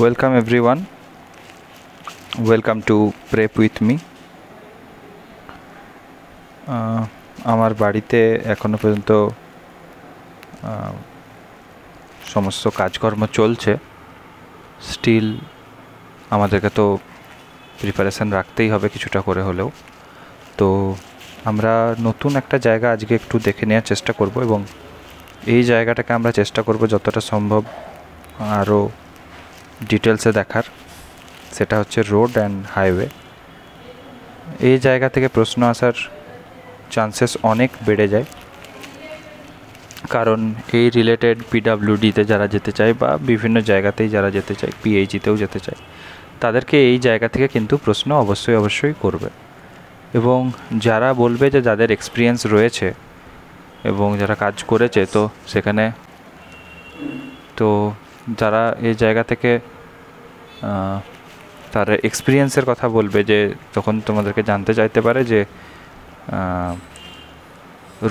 Welcome everyone. Welcome to Prep with me. আমার বাড়িতে এখনো পর্যন্ত সমস্ত কাজকর্ম চলছে। স্টিল আমাদেরকে তো প্রিপারেশন রাখতেই হবে কিছুটা করে হলেও। তো আমরা নতুন একটা জায়গা আজকে একটু দেখে নেওয়ার চেষ্টা করব এবং এই জায়গাটাকে আমরা চেষ্টা করব যতটা সম্ভব আরও ডিটেলসে দেখার। সেটা হচ্ছে রোড অ্যান্ড হাইওয়ে। এই জায়গা থেকে প্রশ্ন আসার চান্সেস অনেক বেড়ে যায়, কারণ এই রিলেটেড পিডাব্লিউডিতে যারা যেতে চায় বা বিভিন্ন জায়গাতেই যারা যেতে চায়, পিএইচিতেও যেতে চায়, তাদেরকে এই জায়গা থেকে কিন্তু প্রশ্ন অবশ্যই করবে। এবং যারা বলবে যে যাদের এক্সপিরিয়েন্স রয়েছে এবং যারা কাজ করেছে, তো সেখানে তো যারা এই জায়গা থেকে তার এক্সপিরিয়েন্সের কথা বলবে, যে তখন তোমাদেরকে জানতে চাইতে পারে যে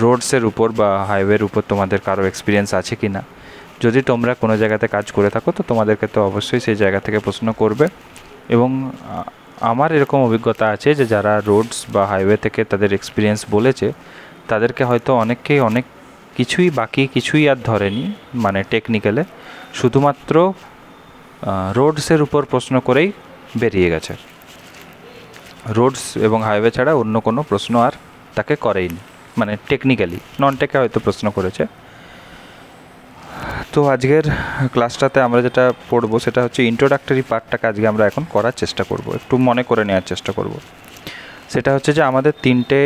রোডসের উপর বা হাইওয়ের উপর তোমাদের কারো এক্সপিরিয়েন্স আছে কি না। যদি তোমরা কোনো জায়গাতে কাজ করে থাকো তো তোমাদেরকে তো অবশ্যই সেই জায়গা থেকে প্রশ্ন করবে। এবং আমার এরকম অভিজ্ঞতা আছে যে যারা রোডস বা হাইওয়ে থেকে তাদের এক্সপিরিয়েন্স বলেছে, তাদেরকে হয়তো অনেককেই অনেক কিছুই আর ধরেনি, মানে টেকনিক্যালে শুধুমাত্র রোডসের উপর প্রশ্ন করেই বেরিয়ে গেছে। রোডস এবং হাইওয়ে ছাড়া অন্য কোনো প্রশ্ন আর তাকে করেইনি, মানে টেকনিক্যালি। নন টেকে হয়তো প্রশ্ন করেছে। তো আজকের ক্লাসটাতে আমরা যেটা পড়বো সেটা হচ্ছে ইন্ট্রোডাক্টরি পার্টটাকে আজকে আমরা এখন করার চেষ্টা করব, একটু মনে করে নেওয়ার চেষ্টা করব। সেটা হচ্ছে যে আমাদের 3টে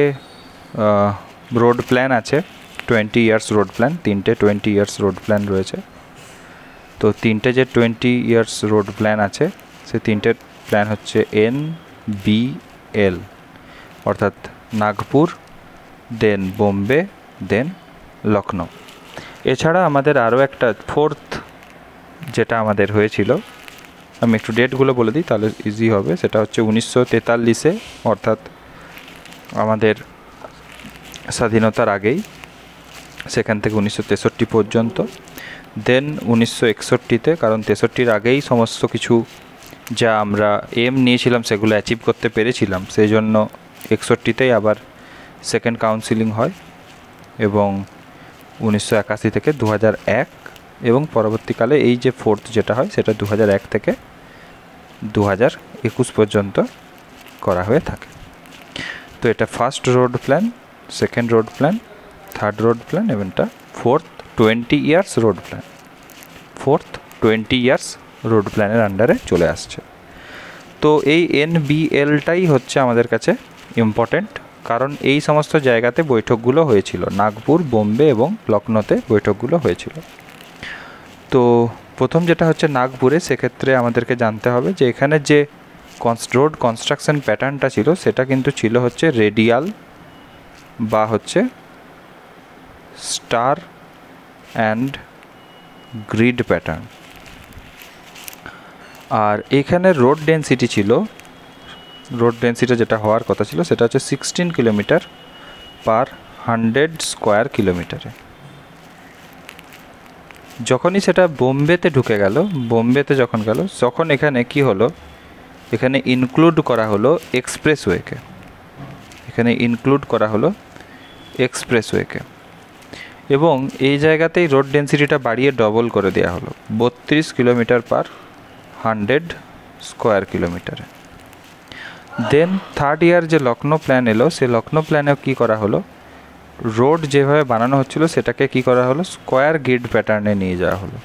রোড প্ল্যান আছে, 20 ইয়ার্স রোড প্ল্যান। 3টে 20 ইয়ার্স রোড প্ল্যান রয়েছে। তো 3টে যে 20 ইয়ার্স রোড প্ল্যান আছে, সেই 3টে প্ল্যান হচ্ছে NBL, অর্থাৎ নাগপুর, দেন বোম্বে, দেন লখনউ। এছাড়া আমাদের আরও একটা ফোর্থ যেটা আমাদের হয়েছিল, আমি একটু ডেটগুলো বলে দিই তাহলে ইজি হবে। সেটা হচ্ছে 1943-এ, অর্থাৎ আমাদের স্বাধীনতার আগেই, সেখান থেকে 1963 পর্যন্ত। দেন 1961-তে, কারণ 63-র আগেই সমস্ত কিছু যা আমরা এম নিয়েছিলাম সেগুলো অ্যাচিভ করতে পেরেছিলাম, সেই জন্য 61-তেই আবার সেকেন্ড কাউন্সিলিং হয়। এবং 1981 থেকে 2001, এবং পরবর্তীকালে এই যে ফোর্থ যেটা হয় সেটা 2001 থেকে 2021 পর্যন্ত করা হয়ে থাকে। তো এটা first road plan, second road plan, third road plan, এবং এটা fourth 20 years road plan. Fourth 20 years road প্ল্যানের আন্ডারে চলে আসছে। তো এই NBLটাই হচ্ছে আমাদের কাছে ইম্পর্ট্যান্ট, কারণ এই সমস্ত জায়গাতে বৈঠকগুলো হয়েছিল। নাগপুর, বোম্বে এবং লখনউতে বৈঠকগুলো হয়েছিল। তো প্রথম যেটা হচ্ছে নাগপুরে, সেক্ষেত্রে আমাদেরকে জানতে হবে যে এখানে যে রোড কনস্ট্রাকশন প্যাটার্নটা ছিল সেটা কিন্তু ছিল হচ্ছে রেডিয়াল বা হচ্ছে স্টার অ্যান্ড গ্রিড প্যাটার্ন। আর এখানে রোড ডেন্সিটি যেটা হওয়ার কথা ছিল সেটা হচ্ছে 16 কিলোমিটার পার 100 স্কোয়ার কিলোমিটারে। যখনই সেটা বোম্বেতে যখন গেল, তখন এখানে কি হলো, এখানে ইনক্লুড করা হলো এক্সপ্রেসওয়েকে। এবং এই জায়গাতেই রোড ডেন্সিটিটা বাড়িয়ে ডবল করে দেওয়া হলো 32 কিলোমিটার পার 100 স্কোয়ার কিলোমিটারে। দেন থার্ড ইয়ার যে লখনউ প্ল্যান এলো, সেই লখনউ প্ল্যানেও কী করা হলো, রোড যেভাবে বানানো হচ্ছিল সেটাকে কি করা হলো, স্কোয়ার গ্রিড প্যাটার্নে নিয়ে যাওয়া হলো।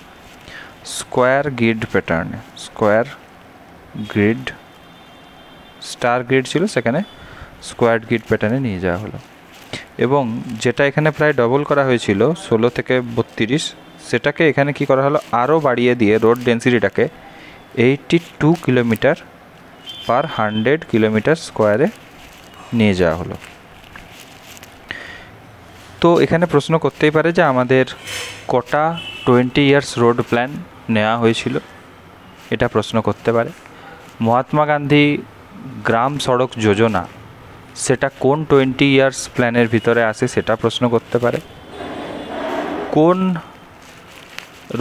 স্টার গ্রিড ছিল, সেখানে স্কোয়ার গ্রিড প্যাটার্নে নিয়ে যাওয়া হলো। এবং যেটা এখানে প্রায় ডবল করা হয়েছিল 16 থেকে 32, সেটাকে এখানে কি করা হলো, আরও বাড়িয়ে দিয়ে রোড ডেন্সিটিটাকে 82 কিলোমিটার পার 100 কিলোমিটার স্কোয়ারে নিয়ে যাওয়া হলো। তো এখানে প্রশ্ন করতেই পারে যে আমাদের কটা 20 ইয়ার্স রোড প্ল্যান নেওয়া হয়েছিল, এটা প্রশ্ন করতে পারে। মহাত্মা গান্ধী গ্রাম সড়ক যোজনা, সেটা কোন 20 ইয়ার্স প্ল্যানের ভিতরে আসে সেটা প্রশ্ন করতে পারে। কোন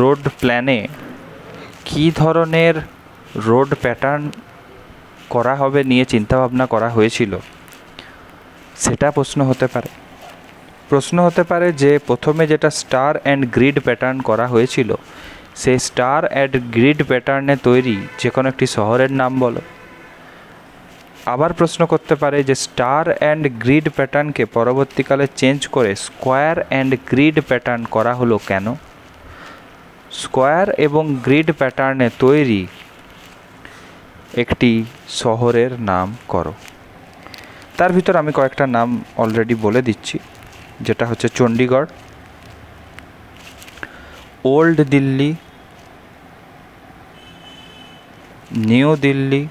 রোড প্ল্যানে কী ধরনের রোড প্যাটার্ন করা হবে নিয়ে চিন্তাভাবনা করা হয়েছিল, সেটা প্রশ্ন হতে পারে। প্রশ্ন হতে পারে যে প্রথমে যেটা স্টার অ্যান্ড গ্রিড প্যাটার্ন করা হয়েছিল, সেই স্টার অ্যান্ড গ্রিড প্যাটার্নে তৈরি যে কোনো একটি শহরের নাম বলো। আবার প্রশ্ন করতে পারে যে স্টার অ্যান্ড গ্রিড প্যাটার্নকে পরবর্তীকালে চেঞ্জ করে স্কোয়ার অ্যান্ড গ্রিড প্যাটার্ন করা হলো কেন। স্কোয়ার এবং গ্রিড প্যাটার্নে তৈরি একটি শহরের নাম করো। তার ভিতর আমি কয়েকটা নাম অলরেডি বলে দিচ্ছি, যেটা হচ্ছে চণ্ডীগড়, ওল্ড দিল্লি, নিউ দিল্লি,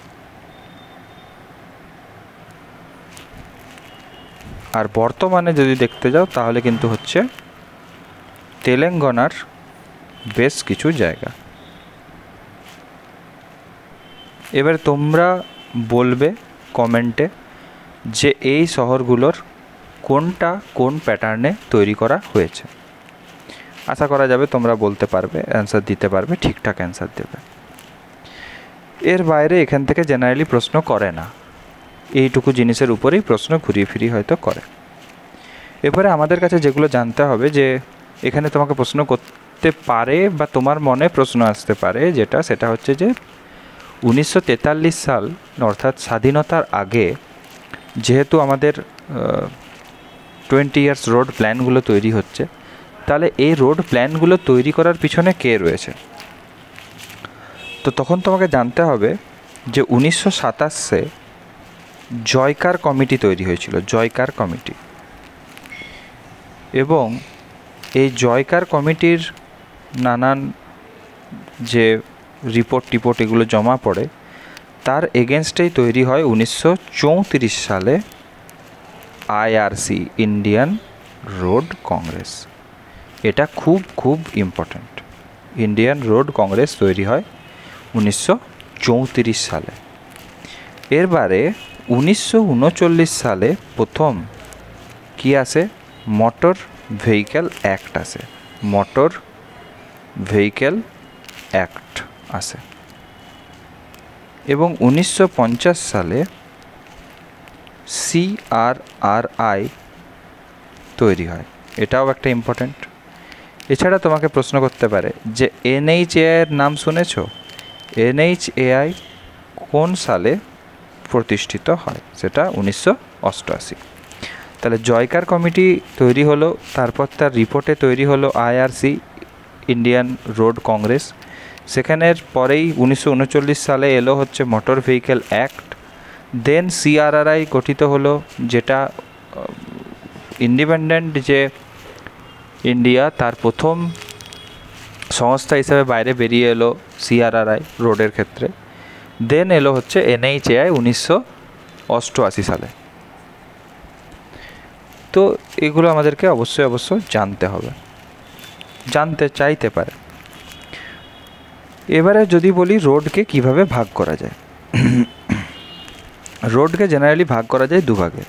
আর বর্তমানে যদি দেখতে যাও তাহলে কিন্তু হচ্ছে তেলেঙ্গানার বেশ কিছু জায়গা। এবার তোমরা বলবে কমেন্টে যে এই শহরগুলোর কোনটা কোন প্যাটার্নে তৈরি করা হয়েছে। আশা করা যাবে তোমরা বলতে পারবে, অ্যান্সার দিতে পারবে, ঠিকঠাক অ্যান্সার দেবে। এর বাইরে এখান থেকে জেনারেলি প্রশ্ন করে না, এইটুকু জিনিসের উপরেই প্রশ্ন ঘুরিয়ে ফিরিয়ে হয়তো করে। এরপরে আমাদের কাছে যেগুলো জানতে হবে, যে এখানে তোমাকে প্রশ্ন করতে পারে বা তোমার মনে প্রশ্ন আসতে পারে, সেটা হচ্ছে যে 1943 সাল অর্থাৎ স্বাধীনতার আগে যেহেতু আমাদের 20 ইয়ার্স রোড প্ল্যানগুলো তৈরি হচ্ছে, তাহলে এই রোড প্ল্যানগুলো তৈরি করার পিছনে কে রয়েছে। তো তখন তোমাকে জানতে হবে যে 1927-এ জয়কার কমিটি তৈরি হয়েছিল, জয়কার কমিটি। এবং এই জয়কার কমিটির নানান যে রিপোর্ট এগুলো জমা পড়ে, তার এগেনস্টেই তৈরি হয় 1934 সালে আইআরসি, ইন্ডিয়ান রোড কংগ্রেস। এটা খুব খুব ইম্পর্ট্যান্ট। ইন্ডিয়ান রোড কংগ্রেস তৈরি হয় 1934 সালে। এরবারে 1939 সালে প্রথম কি আসে, মোটর ভেহিক্যাল অ্যাক্ট আসে, মোটর ভেহিক্যাল অ্যাক্ট আসে। এবং 1950 সালে CRRI তৈরি হয়, এটাও একটা ইম্পর্ট্যান্ট। এছাড়া তোমাকে প্রশ্ন করতে পারে যে NHAI এর নাম শুনেছ? NHAI কোন সালে প্রতিষ্ঠিত হয়, সেটা 1988। তাহলে জয়কার কমিটি তৈরি হলো, তারপর তার রিপোর্টে তৈরি হলো IRC, ইন্ডিয়ান রোড কংগ্রেস। সেখানের পরেই 1939 সালে এলো হচ্ছে মোটর ভেহিক্যাল অ্যাক্ট। দেন CRRI গঠিত হলো, যেটা ইন্ডিপেন্ডেন্ট যে ইন্ডিয়া তার প্রথম সংস্থা হিসেবে বাইরে বেরিয়ে এলো CRRI রোডের ক্ষেত্রে। দেন এলো হচ্ছে NHAI 1988 সালে। তো এগুলো আমাদেরকে অবশ্যই জানতে হবে, জানতে চাইতে পারে। এবারে যদি বলি রোডকে কিভাবে ভাগ করা যায়, রোডকে জেনারেলি ভাগ করা যায় দুভাগে।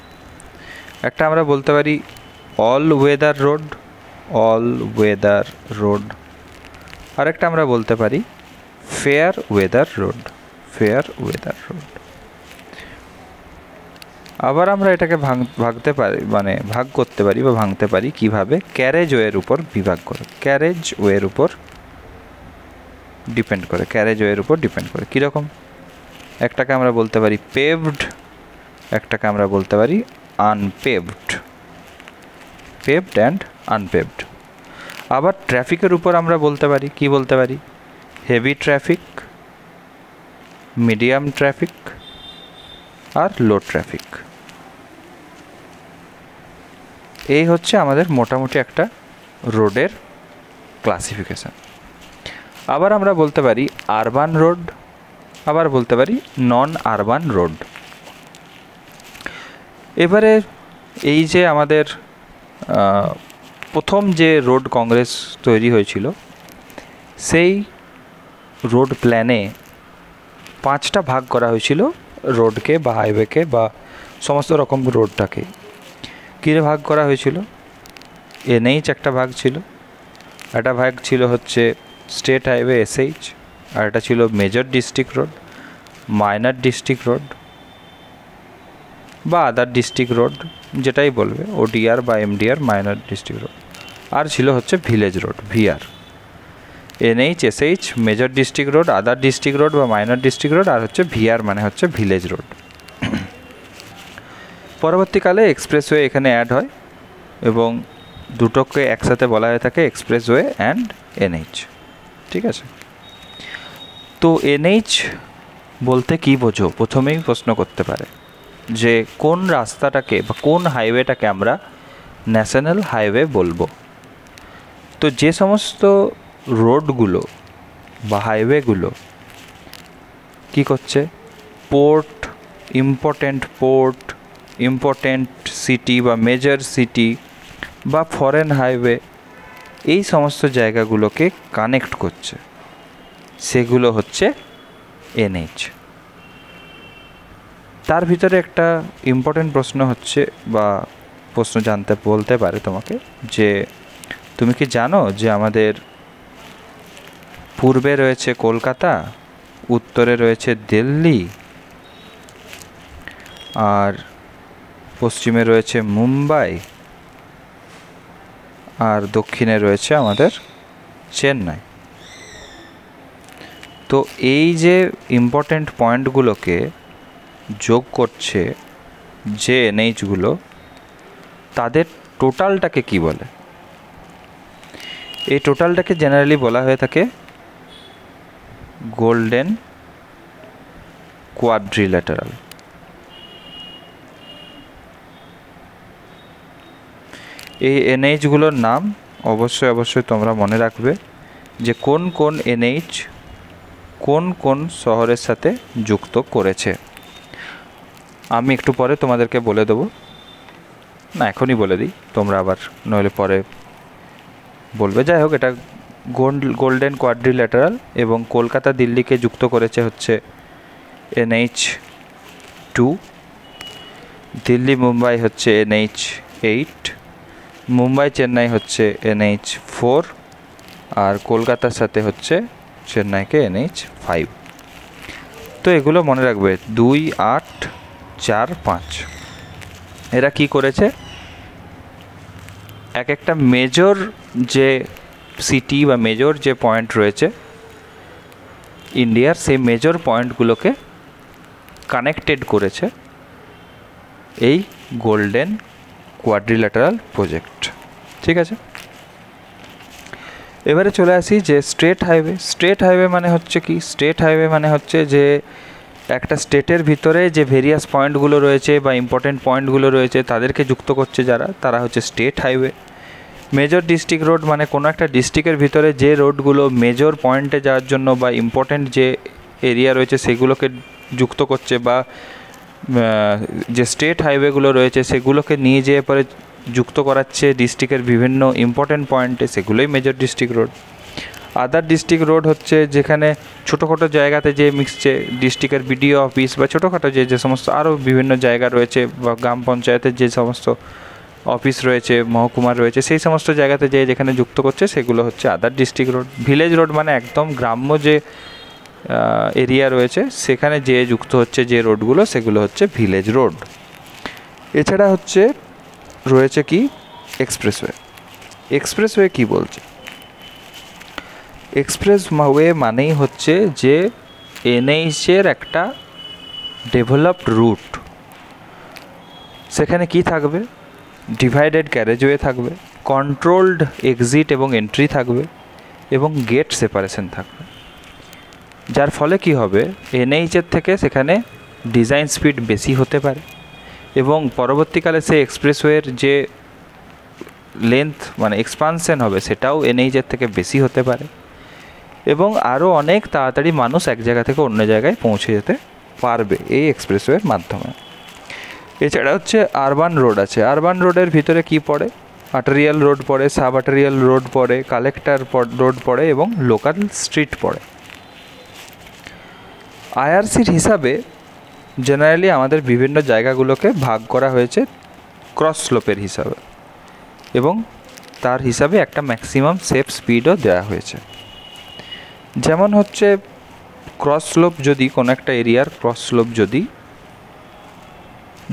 একটা আমরা বলতে পারি all weather road, all weather road. আরেকটা আমরা বলতে পারি fair weather road, fair weather road. আবার আমরা এটাকে ভাঙতে পারি, মানে ভাগ করতে পারি বা ভাঙতে পারি কিভাবে, ক্যারেজ ওয়ের উপর বিভাগ করে, ক্যারেজ ওয়ের উপর ডিপেন্ড করে, ক্যারেজ ওয়ের উপর ডিপেন্ড করে। কীরকম, একটাকে আমরা বলতে পারি পেভড, একটাকে আমরা বলতে পারি আনপেভড, পেভড অ্যান্ড আনপেভড। আবার ট্রাফিকের উপর আমরা বলতে পারি, কি বলতে পারি, হেভি ট্রাফিক, মিডিয়াম ট্রাফিক আর লো ট্রাফিক। এই হচ্ছে আমাদের মোটামুটি একটা রোডের ক্লাসিফিকেশান। আবার আমরা বলতে পারি আরবান রোড, আবার বলতে পারি নন আরবান রোড। এবারে এই যে আমাদের প্রথম যে রোড কংগ্রেস তৈরি হয়েছিল, সেই রোড প্ল্যানে 5টা ভাগ করা হয়েছিল রোডকে বা হাইওয়েকে বা সমস্ত রকম রোডটাকে। কী ভাগ করা হয়েছিল, NH একটা ভাগ ছিল, একটা ভাগ ছিল হচ্ছে স্টেট হাইওয়ে SH, আর এটা ছিল major district road, minor district road বা আদার ডিস্ট্রিক্ট রোড, যেটাই বলবে, ওডিআর বা এমডিআর, মাইনর ডিস্ট্রিক্ট রোড। আর ছিল হচ্ছে village road, VR. NH, SH, major district road, other district road বা মাইনর ডিস্ট্রিক্ট রোড, আর হচ্ছে ভিআর মানে হচ্ছে ভিলেজ রোড। পরবর্তীকালে এক্সপ্রেসওয়ে এখানে অ্যাড হয় এবং দুটোকে একসাথে বলা হয়ে থাকে এক্সপ্রেসওয়ে অ্যান্ড এনএইচ। ঠিক আছে, তো এনএইচ বলতে কী বোঝো, প্রথমেই প্রশ্ন করতে পারে যে কোন রাস্তাটাকে বা কোন হাইওয়েটাকে আমরা ন্যাশনাল হাইওয়ে বলবো। তো যে সমস্ত রোডগুলো বা হাইওয়েগুলো কী করছে, পোর্ট, ইম্পর্ট্যান্ট সিটি বা মেজর সিটি বা ফরেন হাইওয়ে, এই সমস্ত জায়গাগুলোকে কানেক্ট করছে, সেগুলো হচ্ছে এনএইচ। তার ভিতরে একটা ইম্পর্ট্যান্ট প্রশ্ন হচ্ছে, বা প্রশ্ন জানতে বলতে পারে তোমাকে, যে তুমি কি জানো যে আমাদের পূর্বে রয়েছে কলকাতা, উত্তরে রয়েছে দিল্লি, আর পশ্চিমে রয়েছে মুম্বাই, আর দক্ষিণে রয়েছে আমাদের চেন্নাই। তো এই যে ইম্পর্ট্যান্ট পয়েন্টগুলোকে যোগ করছে যে এনএইচগুলো, তাদের টোটালটাকে কি বলে? এই টোটালটাকে জেনারেলি বলা হয়ে থাকে গোল্ডেন কোয়াড্রিল্যাটারাল। এই এনএইচগুলোর নাম অবশ্যই তোমরা মনে রাখবে, যে কোন কোন এনএইচ কোন কোন শহরের সাথে যুক্ত করেছে। আমি একটু পরে তোমাদেরকে বলে দেবো, না এখনই বলে দিই, তোমরা আবার নইলে পরে বলবে। যাই হোক, এটা গোল্ডেন কোয়াড্রিল্যাটারাল এবং কলকাতা দিল্লিকে যুক্ত করেছে হচ্ছে NH2, দিল্লি মুম্বাই হচ্ছে NH8, মুম্বাই চেন্নাই হচ্ছে NH4, আর কলকাতার সাথে হচ্ছে চেন্নাইকে NH5। তো এগুলো মনে রাখবে, 2, 8, 4, 5। এরা কি করেছে, এক একটা মেজর যে সিটি বা মেজর যে পয়েন্ট রয়েছে ইন্ডিয়ার, সেই মেজর পয়েন্টগুলোকে কানেক্টেড করেছে এই গোল্ডেন কোয়াড্রিল্যাটারাল প্রজেক্ট। ঠিক আছে, এবারে চলে আসি যে স্টেট হাইওয়ে মানে হচ্ছে কি? স্টেট হাইওয়ে মানে হচ্ছে যে একটা স্টেটের ভিতরে যে ভেরিয়াস পয়েন্টগুলো রয়েছে বা ইম্পর্টেন্ট পয়েন্টগুলো রয়েছে তাদেরকে যুক্ত করছে তারা হচ্ছে state highway. Major district road মানে কোনো একটা ডিস্ট্রিক্টের ভিতরে যে রোডগুলো মেজর পয়েন্টে যাওয়ার জন্য বা ইম্পর্টেন্ট যে এরিয়া রয়েছে সেগুলোকে যুক্ত করছে, বা যে স্টেট হাইওয়েগুলো রয়েছে সেগুলোকে নিয়ে যেয়ে পরে যুক্ত করাচ্ছে ডিস্ট্রিক্টের বিভিন্ন ইম্পর্টেন্ট পয়েন্টে, সেগুলোই major district road. Other district road হচ্ছে যেখানে ছোটোখাটো জায়গাতে যে মিশছে ডিস্ট্রিক্টের বিডিও অফিস বা ছোটোখাটো যে সমস্ত আরও বিভিন্ন জায়গা রয়েছে, বা গ্রাম পঞ্চায়েতের যে সমস্ত অফিস রয়েছে, মহকুমা রয়েছে, সেই সমস্ত জায়গাতে যে যেখানে যুক্ত করছে সেগুলো হচ্ছে আদার ডিস্ট্রিক্ট রোড। ভিলেজ রোড মানে একদম গ্রাম্য যে এরিয়া রয়েছে সেখানে যে যুক্ত হচ্ছে যে রোডগুলো, সেগুলো হচ্ছে ভিলেজ রোড। এছাড়া হচ্ছে রয়েছে কি এক্সপ্রেসওয়ে কি বলছে? এক্সপ্রেসওয়ে মানেই হচ্ছে যে এনএইচের একটা ডেভেলপড রুট। সেখানে কি থাকবে? ডিভাইডেড ক্যারেজওয়ে থাকবে, কন্ট্রোলড এক্সিট এবং এন্ট্রি থাকবে, এবং গেট সেপারেশন থাকবে। যার ফলে কি হবে, এনএইচের থেকে সেখানে ডিজাইন স্পিড বেশি হতে পারে, এবং পরবর্তীকালে সেই এক্সপ্রেসওয়ের যে লেন্থ মানে এক্সপানশন হবে সেটাও এনএইচের থেকে বেশি হতে পারে, এবং আরও অনেক তাড়াতাড়ি মানুষ এক জায়গা থেকে অন্য জায়গায় পৌঁছে যেতে পারবে এই এক্সপ্রেসওয়ের মাধ্যমে। এছাড়া হচ্ছে আরবান রোড আছে। আরবান রোডের ভিতরে কি পড়ে? আর্টারিয়াল রোড পড়ে, সাব আর্টারিয়াল রোড পড়ে, কালেক্টর রোড পড়ে এবং লোকাল স্ট্রিট পড়ে। আইআরসির হিসাবে জেনারেলি আমাদের বিভিন্ন জায়গাগুলোকে ভাগ করা হয়েছে ক্রস স্লোপের হিসাবে, এবং তার হিসাবে একটা ম্যাক্সিমাম সেফ স্পিডও দেওয়া হয়েছে। যেমন হচ্ছে ক্রস স্লোপ যদি কোনো একটা এরিয়ার ক্রস স্লোপ যদি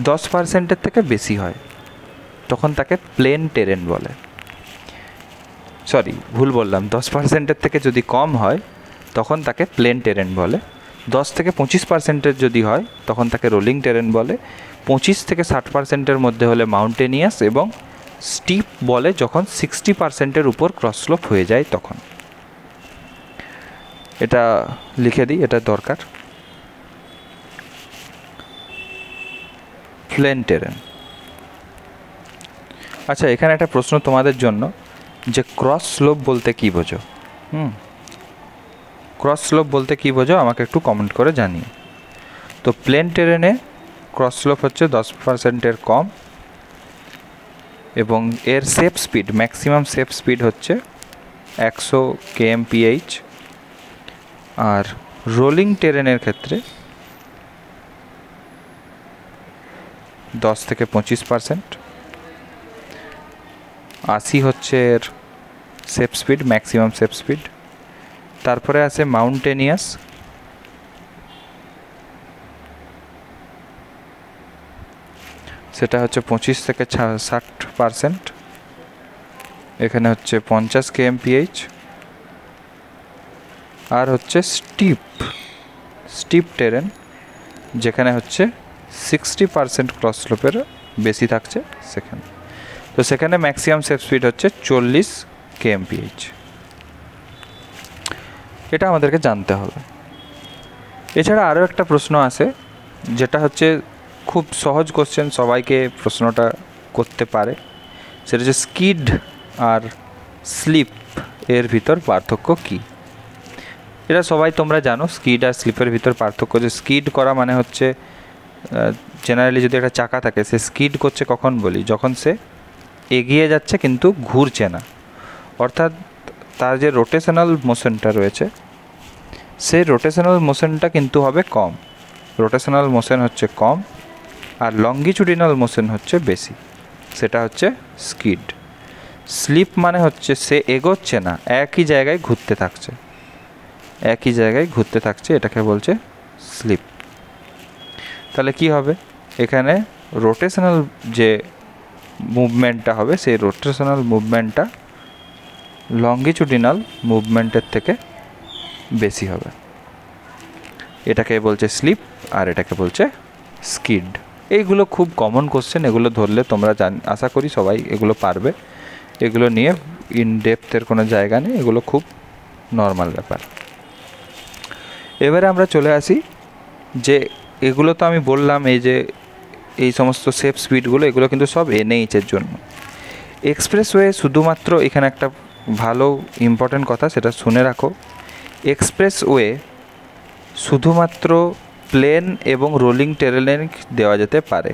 10%-এর থেকে বেশি হয় তখন তাকে প্লেন টেরেন বলে। সরি, ভুল বললাম, 10%-এর থেকে যদি কম হয় তখন তাকে প্লেন টেরেন বলে। 10 থেকে 25%-এর যদি হয় তখন তাকে রোলিং টেরেন বলে। 25 থেকে 60%-এর মধ্যে হলে মাউন্টেনিয়াস, এবং স্টিপ বলে যখন 60%-এর উপর ক্রস স্লোপ হয়ে যায় তখন। এটা লিখে দিই, এটা দরকার। Plain terrain. আচ্ছা, এখানে একটা প্রশ্ন তোমাদের জন্য, যে ক্রস স্লোপ বলতে কী বোঝো? ক্রস স্লোপ বলতে কী বোঝো আমাকে একটু কমেন্ট করে জানিয়ে। তো প্লেন টেরেনে ক্রস স্লোপ হচ্ছে 10%-এর কম, এবং এর safe speed, maximum safe speed হচ্ছে 100 kmph। আর রোলিং টেরেনের ক্ষেত্রে 10 থেকে 25%। 80 হচ্ছে এর safe speed, maximum safe speed. তারপরে আছে মাউন্টেনিয়াস, সেটা হচ্ছে 25 থেকে 60%। এখানে হচ্ছে 50 kmph। আর হচ্ছে স্টিপ টেরেন, যেখানে হচ্ছে 60% ক্রস স্লোপের বেশি থাকছে সেখানে। তো সেখানে ম্যাক্সিমাম সেফ স্পিড হচ্ছে 40 kmph। এটা আমাদেরকে জানতে হবে। এছাড়া আরও একটা প্রশ্ন আছে, যেটা হচ্ছে খুব সহজ কোশ্চেন, সবাইকে প্রশ্নটা করতে পারে। সেটা হচ্ছে স্কিড আর স্লিপ এর ভিতর পার্থক্য কী? এটা সবাই তোমরা জানো, স্কিড আর স্লিপের ভিতর পার্থক্য। যে স্কিড করা মানে হচ্ছে, জেনারেলি যদি একটা চাকা থাকে, সে স্কিড করছে কখন বলি? যখন সে এগিয়ে যাচ্ছে কিন্তু ঘুরছে না, অর্থাৎ তার যে রোটেশনাল মোশনটা রয়েছে, সেই রোটেশনাল মোশনটা কিন্তু হবে কম। রোটেশনাল মোশন হচ্ছে কম, আর লঙ্গিচুডিনাল মোশন হচ্ছে বেশি, সেটা হচ্ছে স্কিড। স্লিপ মানে হচ্ছে সে এগোচ্ছে না, একই জায়গায় ঘুরতে থাকছে, এটাকে বলছে স্লিপ। তাহলে কি হবে? এখানে রোটেশনাল যে মুভমেন্টটা হবে, সেই রোটেশনাল মুভমেন্টটা লঙ্গিচুডিনাল মুভমেন্টের থেকে বেশি হবে। এটাকে বলছে স্লিপ, আর এটাকে বলছে স্কিড। এইগুলো খুব কমন কোশ্চেন, এগুলো ধরলে তোমরা আশা করি সবাই এগুলো পারবে। এগুলো নিয়ে ইন ডেপথের কোনো জায়গা নেই, এগুলো খুব নর্মাল ব্যাপার। এবারে আমরা চলে আসি, যে এগুলো তো আমি বললাম, এই সমস্ত সেফ স্পিডগুলো, এগুলো কিন্তু সব এনএইচের জন্য। এক্সপ্রেসওয়ে শুধুমাত্র, এখানে একটা ভালো ইম্পর্ট্যান্ট কথা, সেটা শুনে রাখো। এক্সপ্রেসওয়ে শুধুমাত্র প্লেন এবং রোলিং টেরেনে দেওয়া যেতে পারে।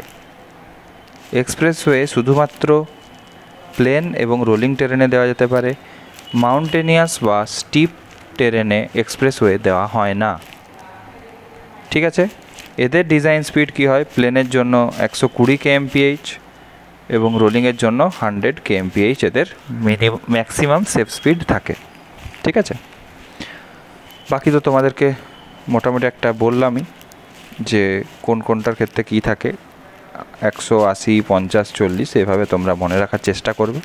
এক্সপ্রেসওয়ে শুধুমাত্র প্লেন এবং রোলিং টেরেনে দেওয়া যেতে পারে। মাউন্টেনিয়াস বা স্টিপ টেরেনে এক্সপ্রেসওয়ে দেওয়া হয় না। ঠিক আছে? এদের ডিজাইন স্পিড কী হয়? প্লেনের জন্য 120 kmph এবং রোলিংয়ের জন্য 100 kmph এদের ম্যাক্সিমাম সেফ স্পিড থাকে। ঠিক আছে? বাকি তো তোমাদেরকে মোটামুটি একটা বললামই, যে কোনটার ক্ষেত্রে কী থাকে। 180, 50, 40 এভাবে তোমরা মনে রাখার চেষ্টা করবে।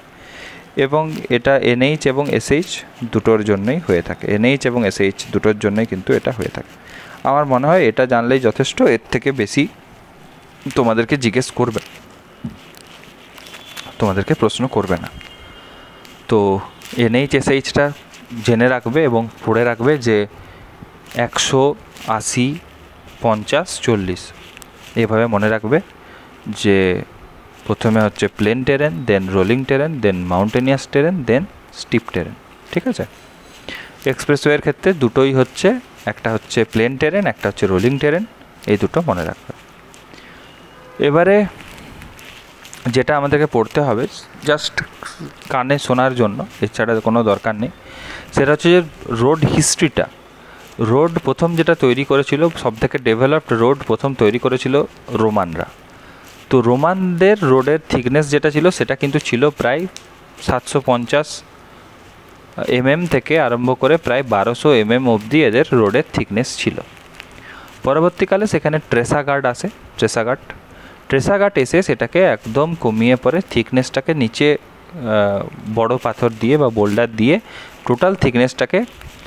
এবং এটা এনএইচ এবং এসএইচ দুটোর জন্যই হয়ে থাকে। এনএইচ এবং এসএইচ দুটোর জন্যই কিন্তু এটা হয়ে থাকে। আমার মনে হয় এটা জানলেই যথেষ্ট, এর থেকে বেশি তোমাদেরকে জিজ্ঞেস করবে, তোমাদেরকে প্রশ্ন করবে না। তো এনএইচ এসএইচটা জেনে রাখবে এবং পড়ে রাখবে, যে 180, 50, 40 এভাবে মনে রাখবে। যে প্রথমে হচ্ছে প্লেন টেরেন, দেন রোলিং টেরেন, দেন মাউন্টেনিয়াস টেরেন, দেন স্টিপ টেরেন। ঠিক আছে? এক্সপ্রেসওয়ের ক্ষেত্রে দুটোই হচ্ছে, একটা হচ্ছে প্লেন টেরেন, একটা হচ্ছে রোলিং টেরেন, এই দুটো মনে রাখবে। এবারে যেটা আমাদেরকে পড়তে হবে জাস্ট কানে শোনার জন্য, এছাড়া কোনো দরকার নেই, সেটা হচ্ছে যে রোড হিস্ট্রিটা। রোড প্রথম যেটা তৈরি করেছিল, সবথেকে ডেভেলপড রোড প্রথম তৈরি করেছিল রোমানরা। তো রোমানদের রোডের থিকনেস যেটা ছিল, সেটা কিন্তু ছিল প্রায় 750 mm থেকে আরম্ভ করে প্রায় 1200 mm অবধি এদের রোডের থিকনেস ছিল। পরবর্তীকালে সেখানে ট্রেসাগার্ড আসে। ট্রেসাগার্ড এসে সেটাকে একদম কমিয়ে পরে থিকনেসটাকে নিচে বড় পাথর দিয়ে বা বোল্ডার দিয়ে টোটাল থিকনেসটাকে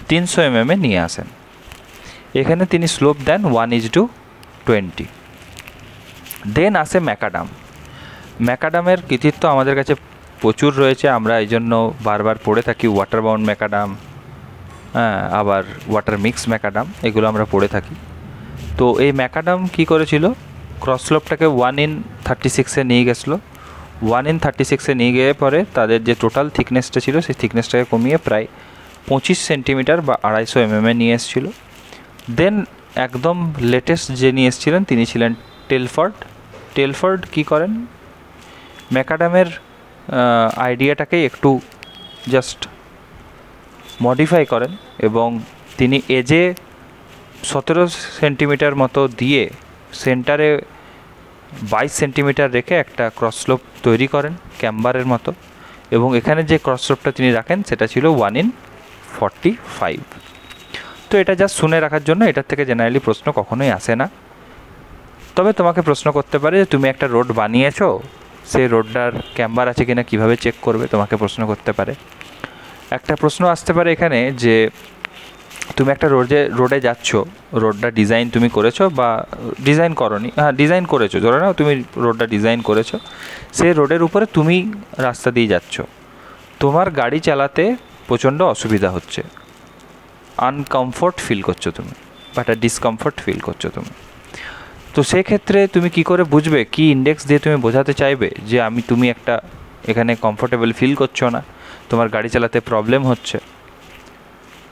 300 mm নিয়ে আসেন। এখানে তিনি স্লোপ দেন 1:20। দেন আসে ম্যাকাডাম। ম্যাকাডামের কৃতিত্ব আমাদের কাছে প্রচুর রয়েছে, আমরা এই জন্য বারবার পড়ে থাকি। ওয়াটার বাউন্ড ম্যাকাডাম, হ্যাঁ, আবার ওয়াটার মিক্স ম্যাকাডাম, এগুলো আমরা পড়ে থাকি। তো এই ম্যাকাডাম কী করেছিল, ক্রস স্লোপটাকে 1:36 নিয়ে গেছিলো। 1:36 নিয়ে গিয়ে পরে তাদের যে টোটাল থিকনেসটা ছিল সেই থিকনেসটাকে কমিয়ে প্রায় 25 সেন্টিমিটার বা 250 mm নিয়ে এসেছিলো। দেন একদম লেটেস্ট যে নিয়ে এসেছিলেন তিনি ছিলেন টেলফোর্ড কী করেন, ম্যাকাডামের আইডিয়াটাকেই একটু জাস্ট মডিফাই করেন এবং তিনি এজে 17 সেন্টিমিটার মতো দিয়ে সেন্টারে 22 সেন্টিমিটার রেখে একটা ক্রস স্লোপ তৈরি করেন ক্যাম্বারের মতো, এবং এখানে যে ক্রস স্লোপটা তিনি রাখেন সেটা ছিল 1:45। তো এটা জাস্ট শুনে রাখার জন্য, এটার থেকে জেনারেলি প্রশ্ন কখনোই আসে না। তবে তোমাকে প্রশ্ন করতে পারে যে তুমি একটা রোড বানিয়েছো, সেই রোডটার ক্যাম্বার আছে কিনা কীভাবে চেক করবে, তোমাকে প্রশ্ন করতে পারে। একটা প্রশ্ন আসতে পারে এখানে যে তুমি একটা রোডে যাচ্ছ, রোডটা ডিজাইন তুমি করেছো বা ডিজাইন করনি, হ্যাঁ ডিজাইন করেছো, ধরে নাও তুমি রোডটা ডিজাইন করেছো, সেই রোডের উপরে তুমি রাস্তা দিয়ে যাচ্ছ, তোমার গাড়ি চালাতে প্রচণ্ড অসুবিধা হচ্ছে, আনকমফোর্ট ফিল করছো তুমি, বা একটা ডিসকমফোর্ট ফিল করছো তুমি। তো সেক্ষেত্রে তুমি কি করে বুঝবে, কি ইন্ডেক্স দিয়ে তুমি বোঝাতে চাইবে যে তুমি একটা এখানে কমফোর্টেবল ফিল করছো না, তোমার গাড়ি চালাতে প্রবলেম হচ্ছে,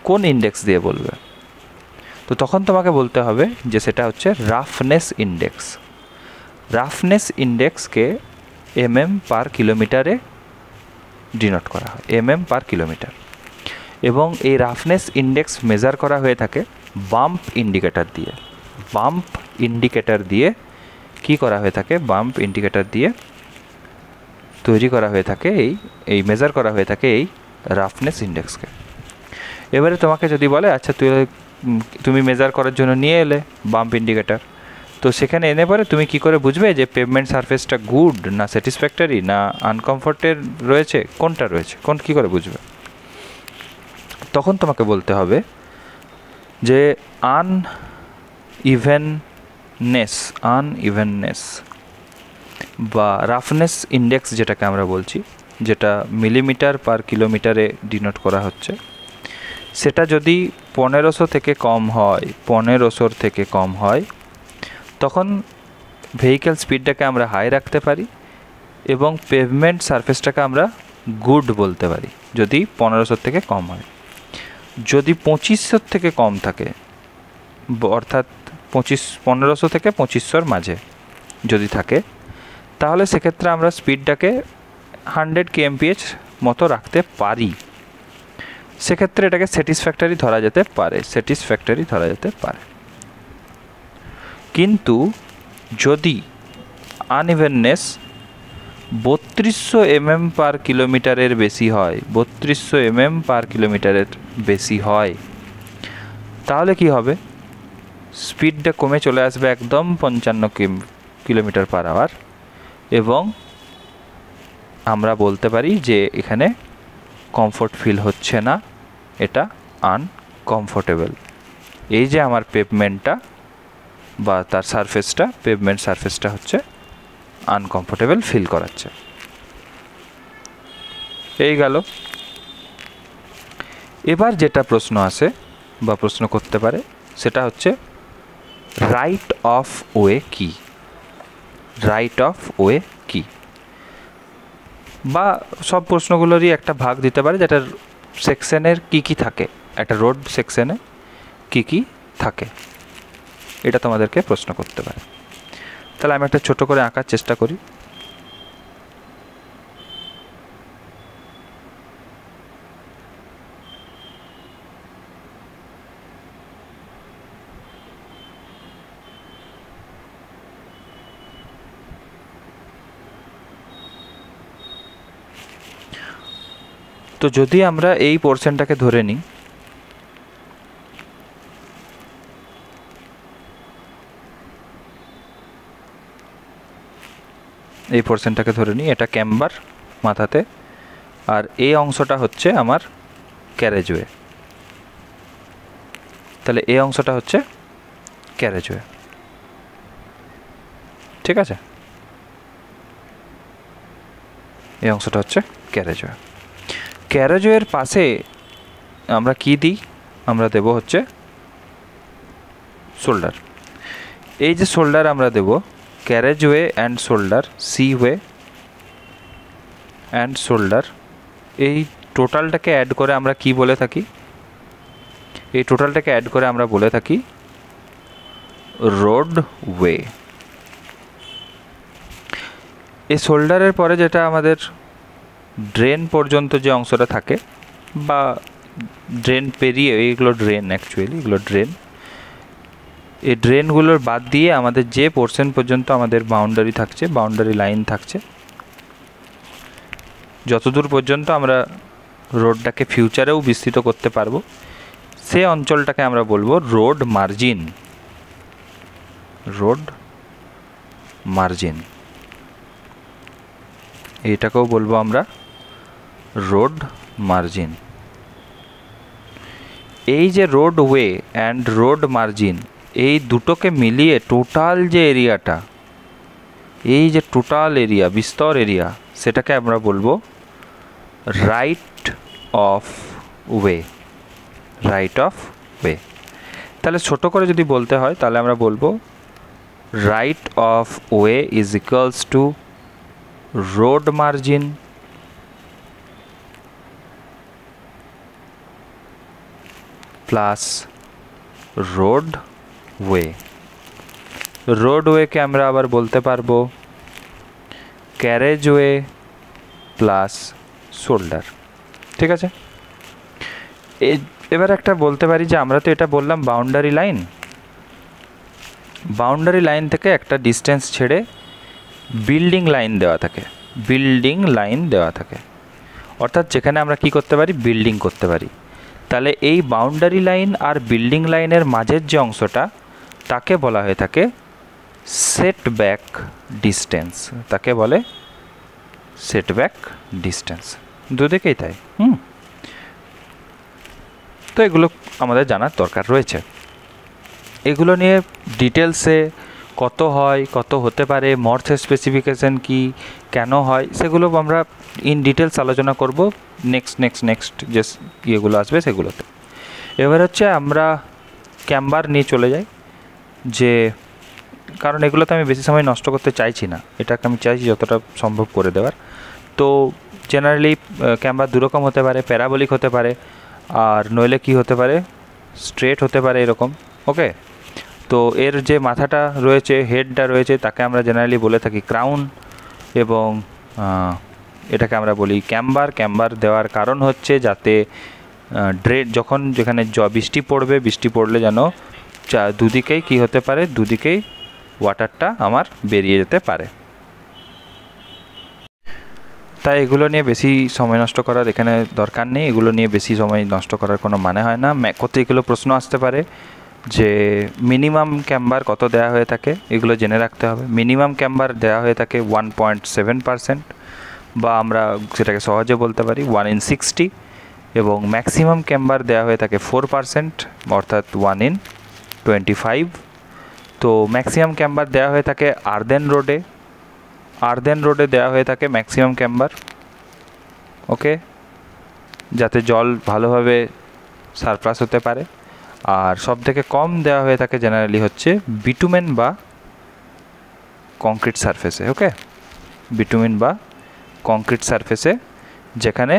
কোন ইন্ডেক্স দিয়ে বলবে? তো তখন তোমাকে বলতে হবে যে সেটা হচ্ছে রাফনেস ইন্ডেক্স। রাফনেস ইন্ডেক্সকে mm/কিলোমিটারে ডিনোট করা হয়, mm/কিলোমিটার। এবং এই রাফনেস ইন্ডেক্স মেজার করা হয়ে থাকে বাম্প ইন্ডিকেটার দিয়ে কি করা হয়ে থাকে, বাম্প ইন্ডিকেটার দিয়ে তৈরি করা হয়ে থাকে, এই মেজার করা হয়ে থাকে এই রাফনেস ইন্ডেক্সকে। এবারে তোমাকে যদি বলে আচ্ছা তুমি মেজার করার জন্য নিয়ে এলে বাম্প ইন্ডিকেটার, তো সেখানে এনে পরে তুমি কি করে বুঝবে যে পেভমেন্ট সারফেসটা গুড না স্যাটিসফ্যাক্টরি না আনকমফোর্টের রয়েছে, কোনটা রয়েছে, কী করে বুঝবে? তখন তোমাকে বলতে হবে যে আনইভেননেস বা রাফনেস ইন্ডেক্স যেটাকে আমরা বলছি, যেটা mm/কিলোমিটারে ডিনোট করা হচ্ছে, সেটা যদি 1500 থেকে কম হয়, 1500 থেকে কম হয়, তখন ভেহিক্যাল স্পিডটাকে আমরা হাই রাখতে পারি এবং পেভমেন্ট সারফেসটাকে আমরা গুড বলতে পারি যদি 1500 থেকে কম হয়। যদি 2500 থেকে কম থাকে, অর্থাৎ 1500 থেকে 2500 মাঝে যদি থাকে, তাহলে সেক্ষেত্রে আমরা স্পিডটাকে 100 kmph মতো রাখতে পারি। সেক্ষেত্রে এটাকে স্যাটিসফ্যাক্টরি ধরা যেতে পারে। কিন্তু যদি আনইভেননেস 3200 mm/কিলোমিটারের বেশি হয়, 3200 mm/কিলোমিটারের বেশি হয়, তাহলে কি হবে, স্পিডটা কমে চলে আসবে একদম 55 km/h এবং আমরা বলতে পারি যে এখানে কমফোর্ট ফিল হচ্ছে না, এটা আনকমফোর্টেবল। এই যে আমার পেভমেন্টটা বা তার সারফেসটা, পেভমেন্ট সারফেসটা হচ্ছে আনকমফোর্টেবল ফিল করাচ্ছে। এই গেল। এবার যেটা প্রশ্ন আসে বা প্রশ্ন করতে পারে সেটা হচ্ছে রাইট অফ ওয়ে কি, বা সব প্রশ্নগুলোরই একটা ভাগ দিতে পারে যেটার সেকশনের কি থাকে, একটা রোড সেকশনে কি থাকে, এটা তোমাদেরকে প্রশ্ন করতে পারে। তাহলে আমি একটা ছোট করে আঁকার চেষ্টা করি। তো যদি আমরা এই পোর্শনটাকে ধরে নিই, এই পোর্শনটাকে ধরে নিই, এটা ক্যাম্বার মাথাতে, আর এই অংশটা হচ্ছে আমার ক্যারেজওয়ে। তাহলে এই অংশটা হচ্ছে ক্যারেজওয়ে, ঠিক আছে? এই অংশটা হচ্ছে ক্যারেজওয়ে। ক্যারেজওয়ের পাশে আমরা কি দিই? আমরা দেব হচ্ছে শোল্ডার। এই যে শোল্ডার আমরা দেব, ক্যারেজওয়ে and shoulder, Shiyiwe and shoulder, এই টোটালটাকে অ্যাড করে আমরা কি বলে থাকি? এই টোটালটাকে অ্যাড করে আমরা বলে থাকি রোডওয়ে। এই শোল্ডারের পরে যেটা আমাদের ড্রেন পর্যন্ত যে অংশটা থাকে, বা ড্রেন পেরিয়ে, এইগুলো ড্রেন, অ্যাকচুয়ালি এগুলো ড্রেন, এই ড্রেনগুলোর বাদ দিয়ে আমাদের যে পোর্শন পর্যন্ত আমাদের বাউন্ডারি থাকছে, বাউন্ডারি লাইন থাকছে, যতদূর পর্যন্ত আমরা রোডটাকে ফিউচারেও বিস্তৃত করতে পারবো, সে অঞ্চলটাকে আমরা বলবো রোড মার্জিন। রোড মার্জিন, এইটাকেও বলবো আমরা রোড মার্জিন। এই যে রোডওয়ে অ্যান্ড রোড মার্জিন, এই দুটোকে মিলিয়ে টোটাল যে এরিয়াটা, এই যে টোটাল এরিয়া, বিস্তর এরিয়া, সেটাকে আমরা বলবো right of way. Right of way. তাহলে ছোট করে যদি বলতে হয়, তাহলে আমরা বলবো right of way is equals to road margin plus roadway. রোডওয়েকে আমরা আবার বলতে পারবো ক্যারেজওয়ে প্লাস শোল্ডার, ঠিক আছে? এবার একটা বলতে পারি যে আমরা তো এটা বললাম বাউন্ডারি লাইন, বাউন্ডারি লাইন থেকে একটা ডিস্টেন্স ছেড়ে বিল্ডিং লাইন দেওয়া থাকে, বিল্ডিং লাইন দেওয়া থাকে, অর্থাৎ যেখানে আমরা কি করতে পারি? বিল্ডিং করতে পারি। তাহলে এই বাউন্ডারি লাইন আর বিল্ডিং লাইনের মাঝের যে অংশটা, তাকে বলা হয়ে থাকে সেটব্যাক ডিস্টেন্স, তাকে বলে সেটব্যাক ডিস্টেন্স। দুদিকেই তাই। তো এগুলো আমাদের জানার দরকার রয়েছে। এগুলো নিয়ে ডিটেলসে কত হয়, কত হতে পারে, মর্থের স্পেসিফিকেশান কি, কেন হয়, সেগুলো আমরা ইন ডিটেলস আলোচনা করব নেক্সট যে ইয়েগুলো আসবে সেগুলোতে। এবার হচ্ছে আমরা ক্যাম্বার নিয়ে চলে যাই, যে কারণ এগুলোতে আমি বেশি সময় নষ্ট করতে চাইছি না, এটাকে আমি চাইছি যতটা সম্ভব করে দেওয়ার। তো জেনারেলি ক্যাম্বার দুরকম হতে পারে, প্যারাবোলিক হতে পারে, আর নইলে কি হতে পারে, স্ট্রেট হতে পারে, এরকম। ওকে, তো এর যে মাথাটা রয়েছে, হেডটা রয়েছে, তাকে আমরা জেনারেলি বলে থাকি ক্রাউন, এবং এটাকে আমরা বলি ক্যাম্বার। ক্যাম্বার দেওয়ার কারণ হচ্ছে যাতে ড্রেন যখন যেখানে বৃষ্টি পড়বে, বৃষ্টি পড়লে যেন দুদিকেই কি হতে পারে, দুদিকেই ওয়াটারটা আমার বেরিয়ে যেতে পারে। তাই এগুলো নিয়ে বেশি সময় নষ্ট করার এখানে দরকার নেই, এগুলো নিয়ে বেশি সময় নষ্ট করার কোনো মানে হয় না। কোথায় এগুলো প্রশ্ন আসতে পারে যে মিনিমাম ক্যাম্বার কত দেওয়া হয়ে থাকে, এগুলো জেনে রাখতে হবে। মিনিমাম ক্যাম্বার দেওয়া হয়ে থাকে 1.7%, বা আমরা সেটাকে সহজে বলতে পারি 1/60, এবং ম্যাক্সিমাম ক্যাম্বার দেওয়া হয়ে থাকে 4%, অর্থাৎ 1/25। তো ম্যাক্সিমাম ক্যাম্বার দেওয়া হয়ে থাকে আর্দেন রোডে, আর্দেন রোডে দেওয়া হয়ে থাকে ম্যাক্সিমাম ক্যাম্বার। ওকে, যাতে জল ভালোভাবে সারপ্লাস হতে পারে। আর সব থেকে কম দেওয়া হয়ে থাকে জেনারেলি হচ্ছে বিটুমেন বা কংক্রিট সারফেসে। ওকে, বিটুমেন বা কংক্রিট সারফেসে, যেখানে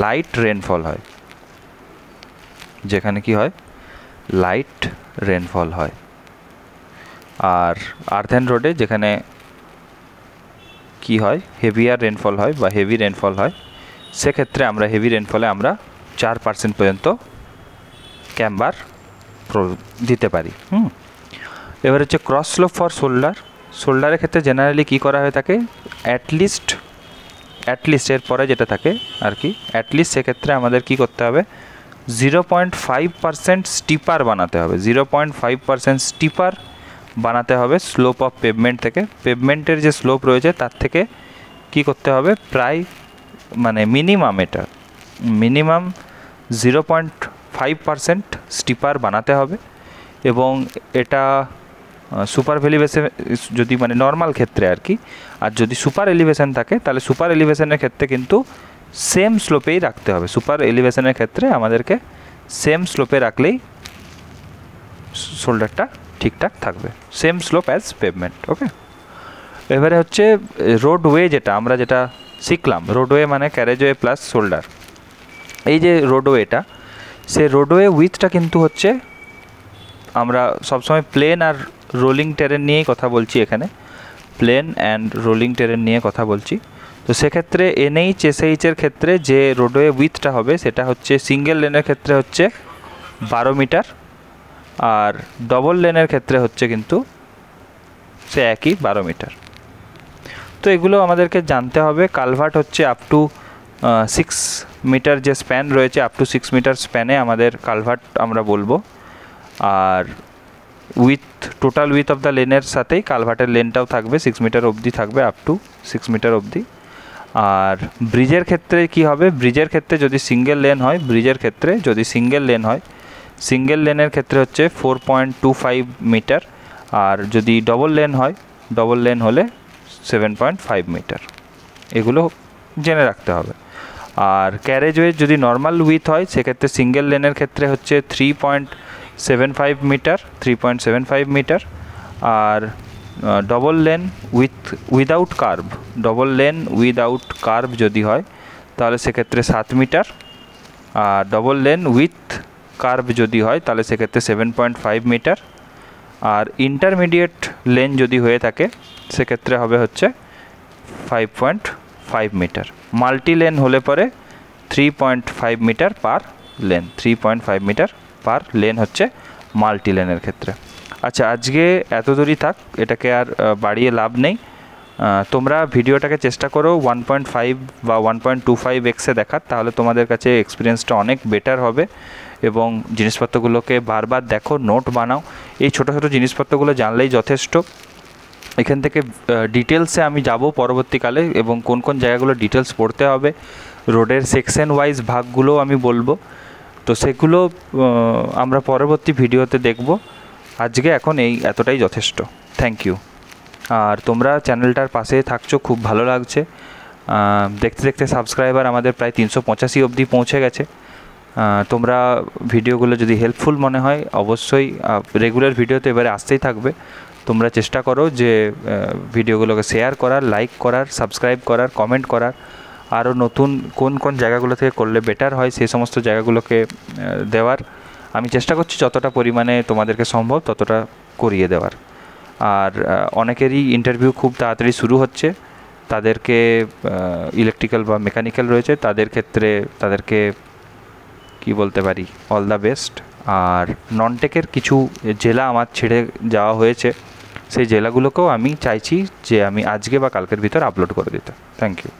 লাইট রেনফল হয়, যেখানে কি হয়, লাইট রেনফল হয়। আর আর্থেন রোডে যেখানে কি হয়, হেভিয়ার রেনফল হয় বা হেভি রেনফল হয়, সেক্ষেত্রে আমরা হেভি রেনফলে আমরা 4% পর্যন্ত ক্যাম্বার দিতে পারি। এবার হচ্ছে ক্রস স্লোপ ফর শোল্ডার। শোল্ডারের ক্ষেত্রে জেনারেলি কী করা হয়ে থাকে, অ্যাটলিস্ট অ্যাটলিস্ট এর পরে যেটা থাকে আর কি, অ্যাটলিস্ট সেক্ষেত্রে আমাদের কি করতে হবে, 0.5% স্টিপার বানাতে হবে। 0.5% স্টিপার বানাতে হবে স্লোপ অফ পেভমেন্ট থেকে। পেভমেন্টের যে স্লোপ রয়েছে তার থেকে কি করতে হবে, প্রায় মানে মিনিমাম, এটা মিনিমাম 0.5% স্টিপার বানাতে হবে। এবং এটা সুপার এলিভেশন যদি মানে নর্মাল ক্ষেত্রে আর কি, আর যদি সুপার এলিভেশন থাকে তাহলে সুপার এলিভেশনের ক্ষেত্রে কিন্তু সেম স্লোপেই রাখতে হবে। সুপার এলিভেশনের ক্ষেত্রে আমাদেরকে সেম স্লোপে রাখলেই শোল্ডারটা ঠিকঠাক থাকবে, সেম স্লোপ অ্যাজ পেভমেন্ট। ওকে, এবারে হচ্ছে রোডওয়ে, যেটা আমরা যেটা শিখলাম, রোডওয়ে মানে ক্যারেজওয়ে প্লাস শোল্ডার। এই যে রোডওয়েটা, সে রোডওয়ে উইথটা কিন্তু হচ্ছে, আমরা সবসময় প্লেন আর রোলিং টেরেন নিয়েই কথা বলছি এখানে, প্লেন অ্যান্ড রোলিং টেরেন নিয়ে কথা বলছি। তো সেক্ষেত্রে এনএইচ এসএইচের ক্ষেত্রে যে রোডওয়ে উইথটা হবে সেটা হচ্ছে সিঙ্গেল লেনের ক্ষেত্রে হচ্ছে 12 মিটার, আর ডবল লেনের ক্ষেত্রে হচ্ছে কিন্তু সে একই 12 মিটার। তো এগুলো আমাদেরকে জানতে হবে। কালভার্ট হচ্ছে আপ টু 6 মিটার, যে স্প্যান রয়েছে আপ টু 6 মিটার স্প্যানে আমাদের কালভার্ট আমরা বলবো। আর width, total width of the লেনের সাথেই কালভার্টের লেনটাও থাকবে 6 মিটার অবধি থাকবে, আপ টু 6 মিটার অবধি। আর ব্রিজের ক্ষেত্রে কি হবে, ব্রিজের ক্ষেত্রে যদি সিঙ্গেল লেন হয়, ব্রিজের ক্ষেত্রে যদি সিঙ্গেল লেন হয়, সিঙ্গেল লেনের ক্ষেত্রে হচ্ছে 4.25 মিটার, আর যদি ডবল লেন হয়, ডবল লেন হলে 7.5 মিটার। এগুলো জেনে রাখতে হবে। আর ক্যারেজওয়ে যদি নর্মাল উইথ হয় সেক্ষেত্রে সিঙ্গেল লেনের ক্ষেত্রে হচ্ছে 3.75 মিটার, 3.75 মিটার। আর double lane without curve, double lane without curve যদি হয় তাহলে সেক্ষেত্রে 7 মিটার। আর ডবল লেন উইথ কার্ভ যদি হয় তাহলে সেক্ষেত্রে 7.5 মিটার। আর ইন্টারমিডিয়েট লেন যদি হয়ে থাকে সেক্ষেত্রে হবে হচ্ছে 5.5 মিটার। মাল্টি লেন হলে পরে 3.5 metre per lane, 3.5 metre per lane হচ্ছে মাল্টি লেনের ক্ষেত্রে। আচ্ছা, আজকে এত দূরই থাক, এটাকে আর বাড়িয়ে লাভ নেই। তোমরা ভিডিওটাকে চেষ্টা করো 1.5 বা 1.25x দেখার, তাহলে তোমাদের কাছে এক্সপিরিয়েন্সটা অনেক বেটার হবে। এবং জিনিসপত্রগুলোকে বারবার দেখো, নোট বানাও। এই ছোটো ছোটো জিনিসপত্রগুলো জানলেই যথেষ্ট। এখান থেকে ডিটেলসে আমি যাব পরবর্তীকালে, এবং কোন কোন জায়গাগুলো ডিটেলস পড়তে হবে, রোডের সেকশন ওয়াইজ ভাগগুলো আমি বলবো। তো সেগুলো আমরা পরবর্তী ভিডিওতে দেখব। আজকে এখন এতটাই যথেষ্ট। Thank you. আর তোমরা চ্যানেলটার পাশে থাকছো, খুব ভালো লাগছে। দেখতে দেখতে সাবস্ক্রাইবার আমাদের প্রায় 385 অবধি পৌঁছে গেছে। তোমরা ভিডিওগুলো যদি হেল্পফুল মনে হয় অবশ্যই রেগুলার ভিডিও তো এবারে আসতেই থাকবে। তোমরা চেষ্টা করো যে ভিডিওগুলোকে শেয়ার করার, লাইক করার, সাবস্ক্রাইব করার, কমেন্ট করার। আরও নতুন কোন কোন জায়গাগুলো থেকে করলে বেটার হয় সেই সমস্ত জায়গাগুলোকে দেওয়ার আমি চেষ্টা করছি, যতটা পরিমাণে তোমাদেরকে সম্ভব ততটা করিয়ে দেওয়ার। আর অনেকেরই ইন্টারভিউ খুব তাড়াতাড়ি শুরু হচ্ছে, তাদেরকে ইলেকট্রিক্যাল বা মেকানিক্যাল রয়েছে, তাদের ক্ষেত্রে তাদেরকে কি বলতে পারি, অল দ্য বেস্ট। আর ননটেকের কিছু জেলা আমার ছেড়ে যাওয়া হয়েছে, সেই জেলাগুলোকেও আমি চাইছি যে আমি আজকে বা কালকের ভিতর আপলোড করে দিতে। Thank you.